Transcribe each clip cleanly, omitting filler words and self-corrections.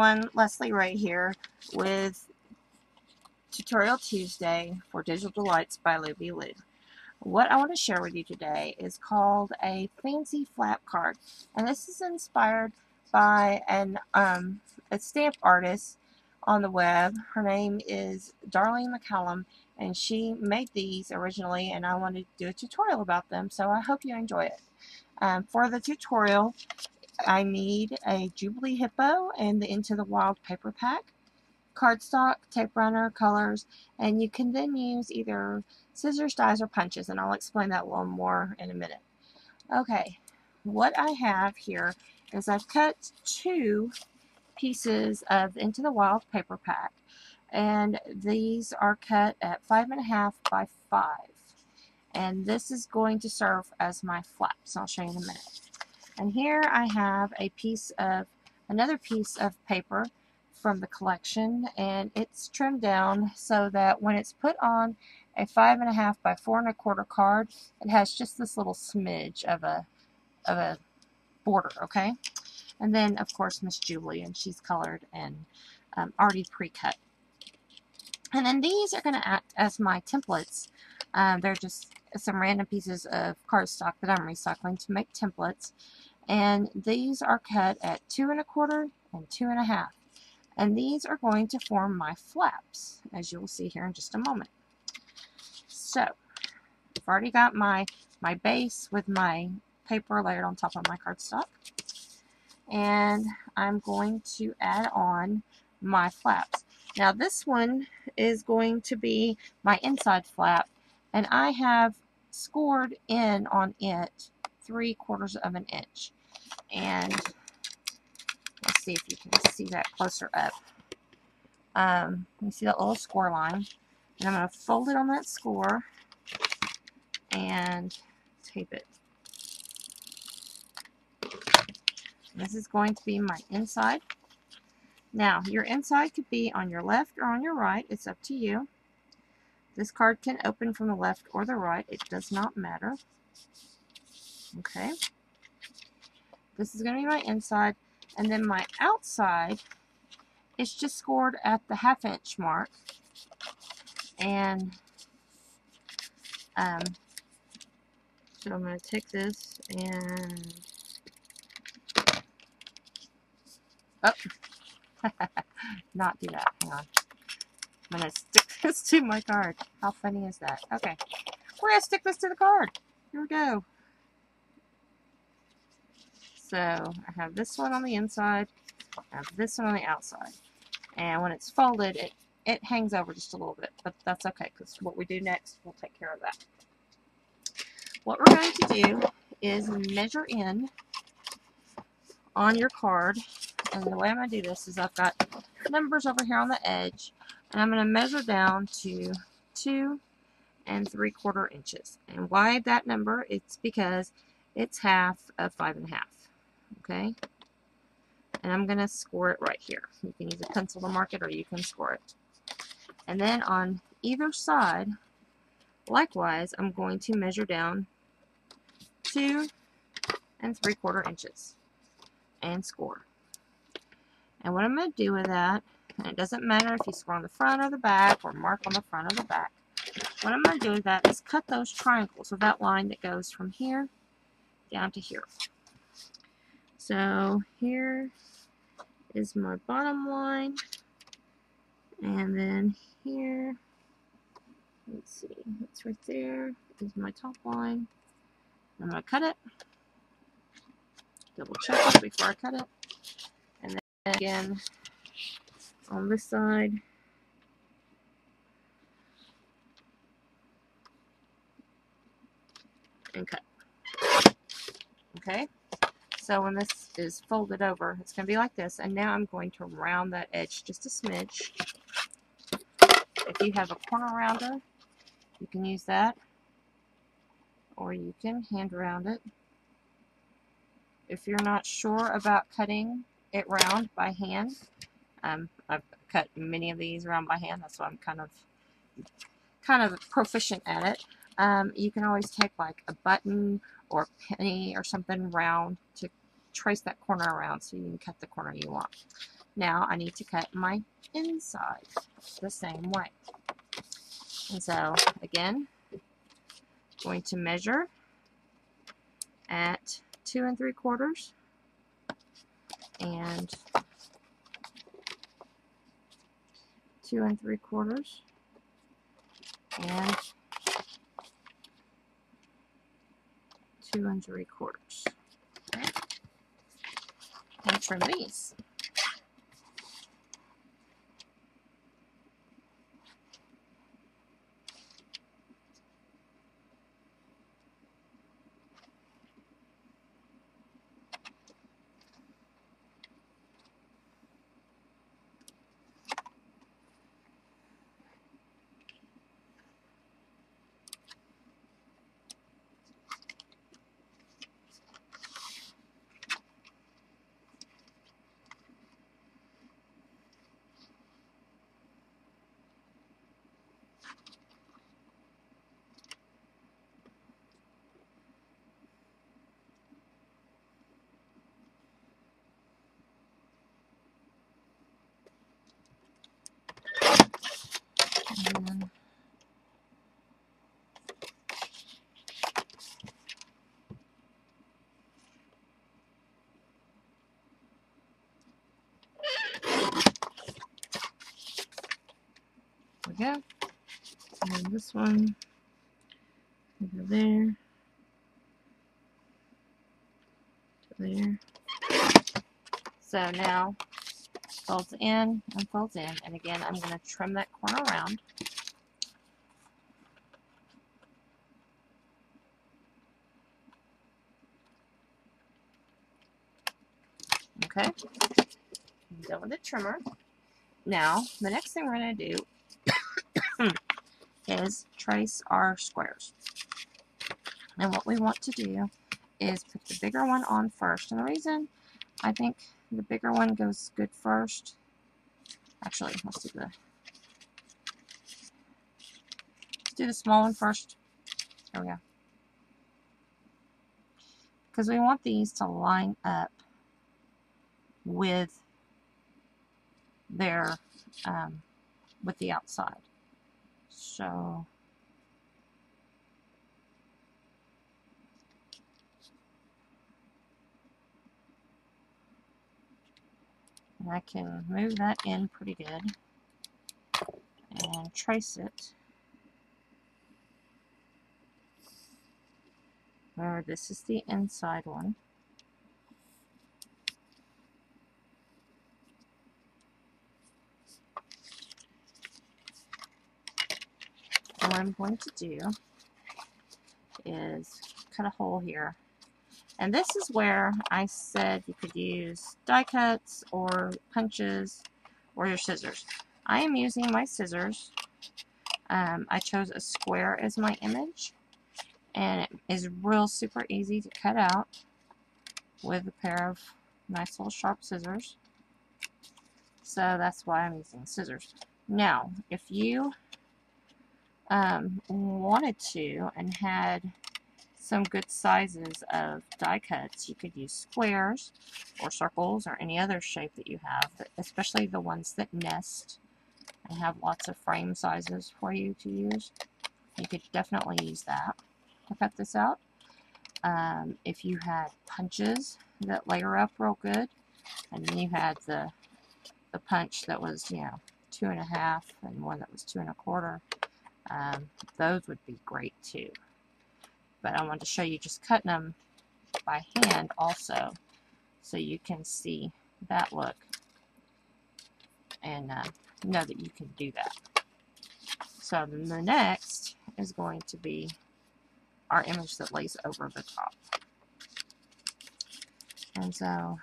everyone, Leslie Ray here with Tutorial Tuesday for Digital Delights by Luby Lou. What I want to share with you today is called a fancy flap card, and this is inspired by a stamp artist on the web. Her name is Darlene McCallum, and she made these originally, and I wanted to do a tutorial about them, so I hope you enjoy it. For the tutorial, I need a Jubbly Hippo and the Into the Wild paper pack, cardstock, tape runner, colors, and you can then use either scissors, dies, or punches, and I'll explain that a little more in a minute. Okay, what I have here is I've cut 2 pieces of Into the Wild paper pack, and these are cut at 5.5 by 5, and this is going to serve as my flaps. I'll show you in a minute. And here I have another piece of paper from the collection, and it's trimmed down so that when it's put on a 5.5 by 4.25 card, it has just this little smidge of a border, okay? And then of course Miss Jubbly, and she's colored and already pre-cut. And then these are going to act as my templates. They're just some random pieces of cardstock that I'm recycling to make templates. And these are cut at 2.25 and 2.5. And these are going to form my flaps, as you will see here in just a moment. So, I've already got my base with my paper layered on top of my cardstock. And I'm going to add on my flaps. Now this one is going to be my inside flap, and I have scored in on it 3/4 of an inch. And let's see if you can see that closer up. You see that little score line, and I'm going to fold it on that score and tape it. This is going to be my inside. Now, your inside could be on your left or on your right. It's up to you. This card can open from the left or the right. It does not matter. Okay. This is going to be my inside. And then my outside is just scored at the 1/2 inch mark. And so I'm going to take this and... Oh! Not do that. Hang on. I'm going to stick this to my card. How funny is that? Okay. We're going to stick this to the card. Here we go. So I have this one on the inside. I have this one on the outside. And when it's folded, it hangs over just a little bit. But that's okay, because what we do next, we'll take care of that. What we're going to do is measure in on your card. And the way I'm going to do this is I've got numbers over here on the edge, and I'm going to measure down to 2 3/4 inches. And why that number? It's because it's half of 5.5. Okay? And I'm going to score it right here. You can use a pencil to mark it, or you can score it. And then on either side, likewise, I'm going to measure down 2 3/4 inches and score. And what I'm going to do with that, and it doesn't matter if you score on the front or the back or mark on the front or the back, what I'm going to do with that is cut those triangles with that line that goes from here down to here. So here is my bottom line, and then here, let's see, it's right there, is my top line. I'm going to cut it, double check it before I cut it, and then again on this side, and cut. Okay, so when this is folded over, it's going to be like this, and now I'm going to round that edge just a smidge. If you have a corner rounder, you can use that, or you can hand round it. If you're not sure about cutting it round by hand, I've cut many of these round by hand. That's why I'm kind of proficient at it. You can always take like a button or a penny or something round to trace that corner around so you can cut the corner you want. Now I need to cut my inside the same way. And so again, going to measure at 2 3/4 and 2 3/4 and 2 3/4. Okay. And trim these. And there we go. And this one over there to there. So now folds in and folds in. And again, I'm going to trim that corner around. Okay. I'm done with the trimmer. Now, the next thing we're going to do is trace our squares. And what we want to do is put the bigger one on first. And the reason I think the bigger one goes good first, actually, let's do the small one first. There we go. Because we want these to line up with their, with the outside. So, and I can move that in pretty good and trace it. Remember, this is the inside one. And what I'm going to do is cut a hole here. And this is where I said you could use die cuts or punches or your scissors. I am using my scissors. I chose a square as my image, and it is real super easy to cut out with a pair of nice little sharp scissors. So that's why I'm using scissors. Now, if you wanted to and had some good sizes of die cuts, you could use squares or circles or any other shape that you have, especially the ones that nest and have lots of frame sizes for you to use. You could definitely use that to cut this out. If you had punches that layer up real good, and then you had the punch that was, you know, 2 1/2 and one that was 2 1/4, those would be great too. But I wanted to show you just cutting them by hand also, so you can see that look and know that you can do that. So then the next is going to be our image that lays over the top. And so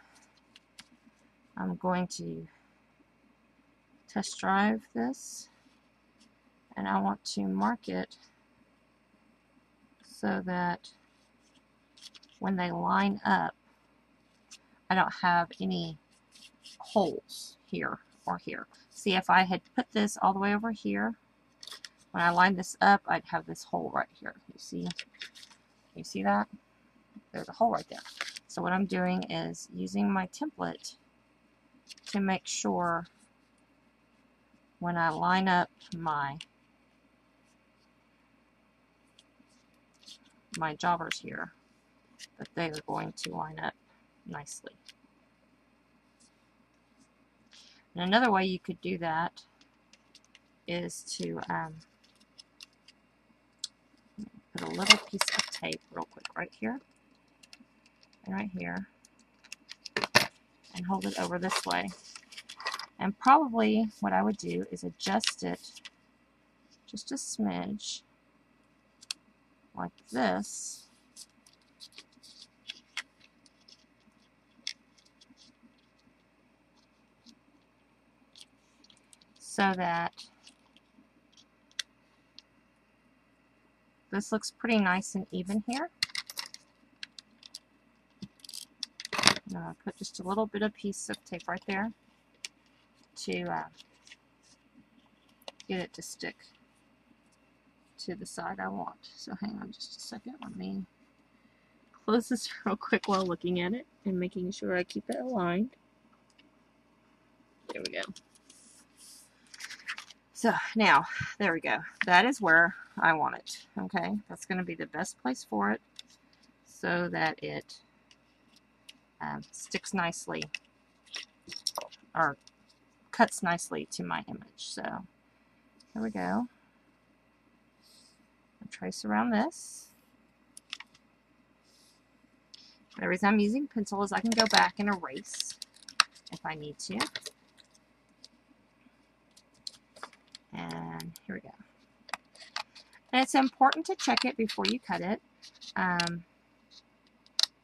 I'm going to test drive this, and I want to mark it so that when they line up, I don't have any holes here or here. See, if I had put this all the way over here, when I line this up, I'd have this hole right here. You see that? There's a hole right there. So what I'm doing is using my template to make sure when I line up my jobbers here that they are going to line up nicely. And another way you could do that is to put a little piece of tape real quick right here and right here and hold it over this way. And probably what I would do is adjust it just a smidge like this. So that this looks pretty nice and even here. And I'll put just a little bit of piece of tape right there to get it to stick to the side I want. So hang on just a second. Let me close this real quick while looking at it and making sure I keep it aligned. There we go. So now, there we go. That is where I want it. Okay, that's going to be the best place for it so that it sticks nicely or cuts nicely to my image. So here we go. I'll trace around this. The reason I'm using pencil is I can go back and erase if I need to. And here we go. And it's important to check it before you cut it,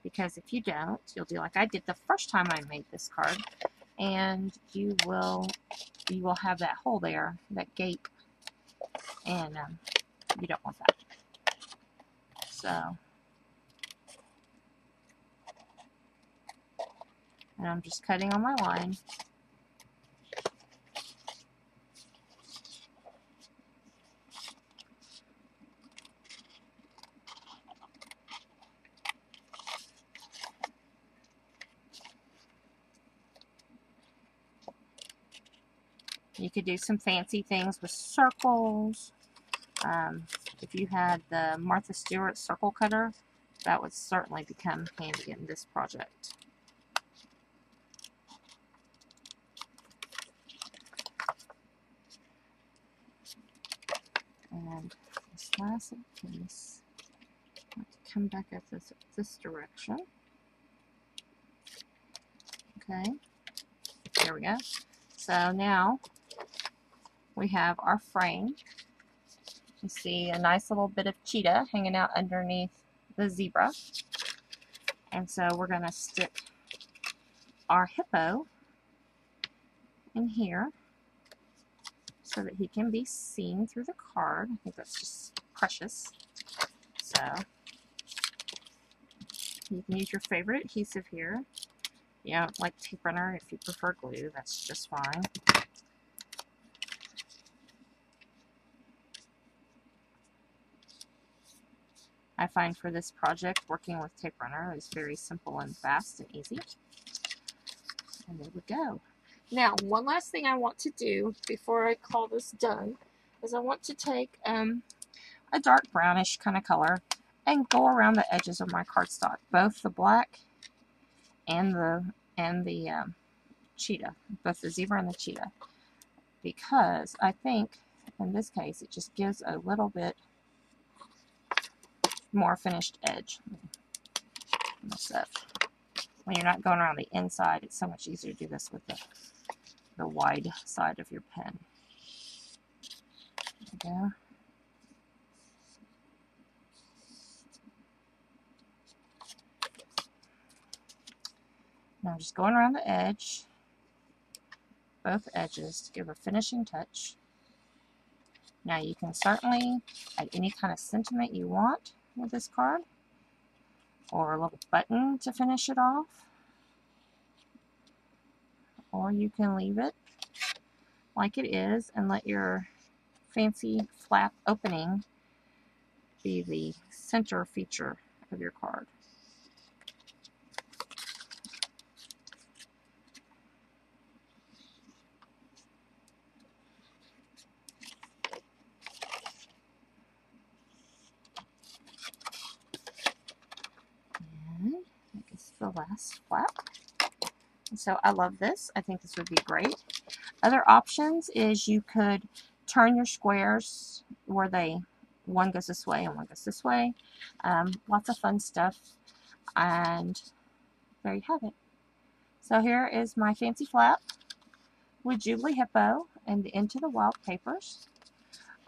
because if you don't, you'll do like I did the first time I made this card, and you will have that hole there, that gape, and you don't want that. So, and I'm just cutting on my line. You could do some fancy things with circles. If you had the Martha Stewart circle cutter, that would certainly become handy in this project. And this last piece, I have to come back at this direction. Okay, there we go. So now we have our frame. You see a nice little bit of cheetah hanging out underneath the zebra. And so we're going to stick our hippo in here so that he can be seen through the card. I think that's just precious. So you can use your favorite adhesive here. You know, like tape runner, if you prefer glue, that's just fine. I find for this project, working with tape runner is very simple and fast and easy. And there we go. Now, one last thing I want to do before I call this done is I want to take a dark brownish kind of color and go around the edges of my cardstock, both the black and the cheetah, both the zebra and the cheetah, because I think in this case it just gives a little bit more finished edge. Mess up. When you're not going around the inside, it's so much easier to do this with the wide side of your pen. There we go. Now I'm just going around the edge, both edges, to give a finishing touch. Now you can certainly add any kind of sentiment you want with this card, or a little button to finish it off, or you can leave it like it is and let your fancy flap opening be the center feature of your card. last flap. And so I love this. I think this would be great. Other options is you could turn your squares where one goes this way and one goes this way. Lots of fun stuff. And there you have it. So here is my fancy flap with Jubbly Hippo and the Into the Wild papers.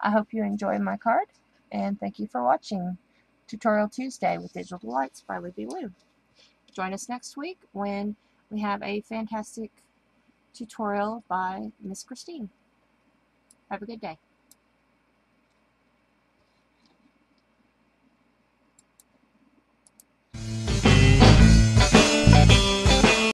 I hope you enjoy my card, and thank you for watching Tutorial Tuesday with Digital Delights by Luby Lou. Join us next week when we have a fantastic tutorial by Miss Christine. Have a good day.